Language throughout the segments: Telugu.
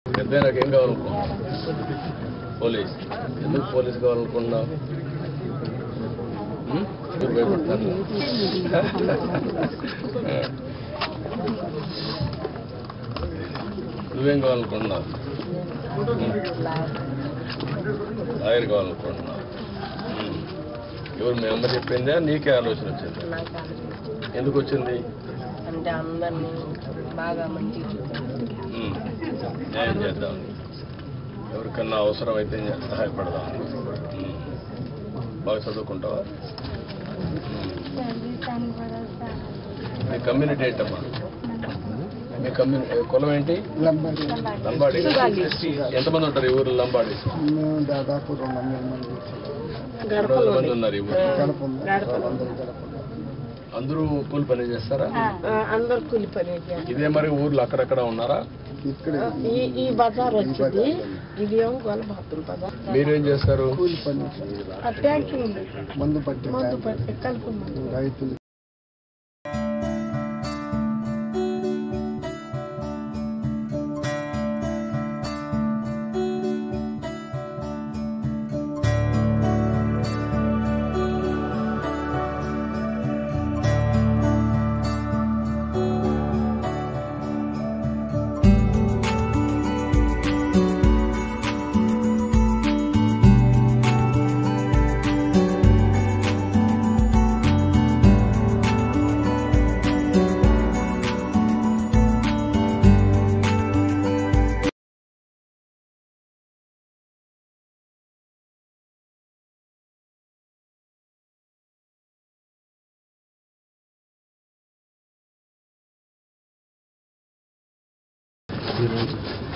నాకేం కావాలనుకున్నావు? పోలీస్. ఎందుకు పోలీస్ కావాలనుకున్నావు? భయపడతాను. నువ్వేం కావాలనుకున్నావు? లాయర్ కావాలనుకుంటున్నావు. ఎవరు మీ అమ్మ చెప్పిందా నీకే ఆలోచన వచ్చింది? ఎందుకు వచ్చింది? అంటే అందరినీ బాగా మంచి న్యాయం చేద్దాం, ఎవరికన్నా అవసరం అయితే సహాయపడదాం. బాగా చదువుకుంటావా? మీ కమ్యూనిటీ ఏంటమ్మా? మీ కులం ఏంటి? లంబాడి. ఎంతమంది ఉంటారు ఈ ఊరు లంబాడి? దాదాపు 200 మంది ఉన్నారు ఈ ఊరు. అందరూ కూలి పని చేస్తారా? అందరు కూలి పని. ఇదే మరి ఊర్లో అక్కడక్కడ ఉన్నారా? ఈ బజార్ వచ్చింది, ఇది ఏమో గొల్లబాతుల బజార్. మీరేం చేస్తారు? కూలి పని, ప్యాకింగ్, మందు పట్టి కలుపు రైతులు.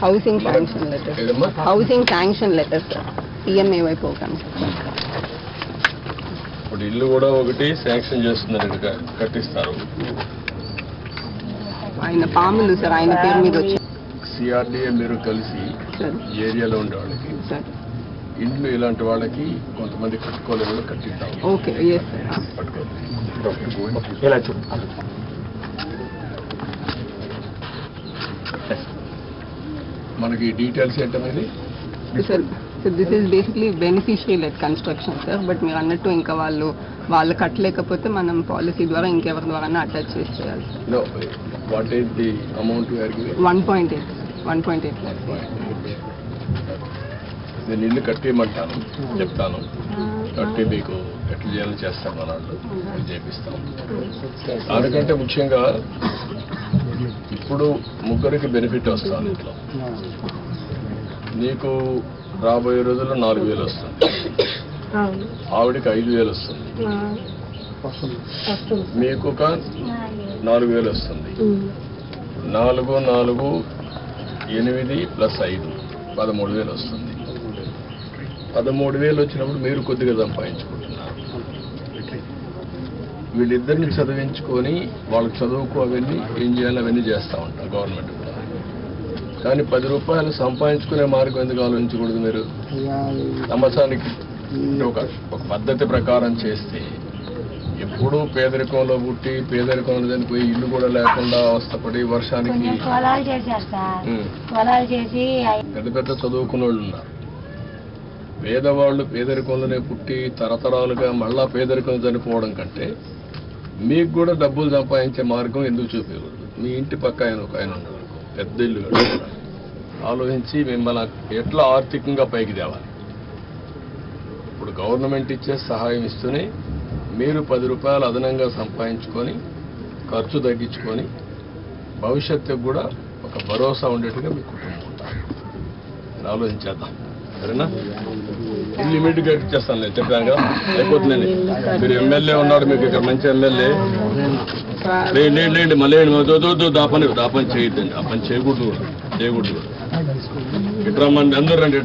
Housing sanction letters, housing sanction letters, PMAY programme. ఇప్పుడు ఇల్లు కూడా ఒకటి శాంక్షన్ చేస్తున్నారు, కట్టిస్తారు. ఆయన పాములు సార్, ఆయన పేరు మీద వచ్చి CRDA మీరు కలిసి ఈ ఏరియాలో ఉండే వాళ్ళకి ఇండ్లు ఇలాంటి వాళ్ళకి కొంతమంది కట్టుకోలేని కట్టిద్దాం. Okay, yes sir. మనకి డీటెయిల్స్ ఏంటనేది sir, this is basically beneficiary led construction sir. But మీరు అన్నట్టు ఇంకా వాళ్ళు కట్టలేకపోతే మనం పాలసీ ద్వారా ఇంకెవరి ద్వారా అటాచ్ చేసి చేయాలి sir. What is the amount? 1.8 lakhs. నేను ఇల్లు కట్టేయమంటాను, చెప్తాను. కట్టి మీకు ఎట్లా చేయాలో చేస్తాను, మన వాళ్ళు చేపిస్తాం. దానికంటే ముఖ్యంగా ఇప్పుడు ముగ్గురికి బెనిఫిట్ వస్తుంది. ఇంట్లో నీకు రాబోయే రోజుల్లో 4,000 వస్తుంది, ఆవిడికి 5,000 వస్తుంది, మీకు ఒక 4,000 వస్తుంది. 4, 4, 8 + 5 13,000 వస్తుంది. 13,000 వచ్చినప్పుడు మీరు కొద్దిగా సంపాదించుకుంటున్నారు. వీళ్ళిద్దరిని చదివించుకొని వాళ్ళకి చదువుకు అవన్నీ ఏం చేయాలి అవన్నీ చేస్తూ ఉంటాం గవర్నమెంట్ కూడా. కానీ 10 రూపాయలు సంపాదించుకునే మార్గం ఎందుకు ఆలోచించకూడదు? మీరు సంవత్సరానికి ఒక పద్ధతి ప్రకారం చేస్తే ఎప్పుడూ పేదరికంలో పుట్టి పేదరికంలో చనిపోయి ఇల్లు కూడా లేకుండా అవస్థపడి వర్షానికి పెద్ద పెద్ద చదువుకున్న వాళ్ళు ఉన్నారు. పేదవాళ్ళు పేదరికంలోనే పుట్టి తరతరాలుగా మళ్ళా పేదరికం చనిపోవడం కంటే మీకు కూడా డబ్బులు సంపాదించే మార్గం ఎందుకు చూపించకూడదు? మీ ఇంటి పక్క ఒక ఆయన ఉండదు, పెద్ద ఇల్లు ఆలోచించి మిమ్మల్ని ఎట్లా ఆర్థికంగా పైకి తేవాలి. ఇప్పుడు గవర్నమెంట్ ఇచ్చే సహాయం ఇస్తూనే మీరు 10 రూపాయలు అదనంగా సంపాదించుకొని ఖర్చు తగ్గించుకొని భవిష్యత్తుకు కూడా ఒక భరోసా ఉండేట్టుగా మీ కుటుంబం ఉంటారు. ఆలోచించేద్దాం, సరేనా? ఇల్లు ఇమీడియట్గా ఇచ్చేస్తాను, నేను చెప్పాను కదా. అయిపోతుందండి. మీరు ఎమ్మెల్యే ఉన్నాడు, మీకు ఇక్కడ మంచి ఎమ్మెల్యే. లేండి మళ్ళీ దాపని చేయొద్దండి, ఆ పని చేయకూడదు. ఇట్లా మంది అందరూ రండి.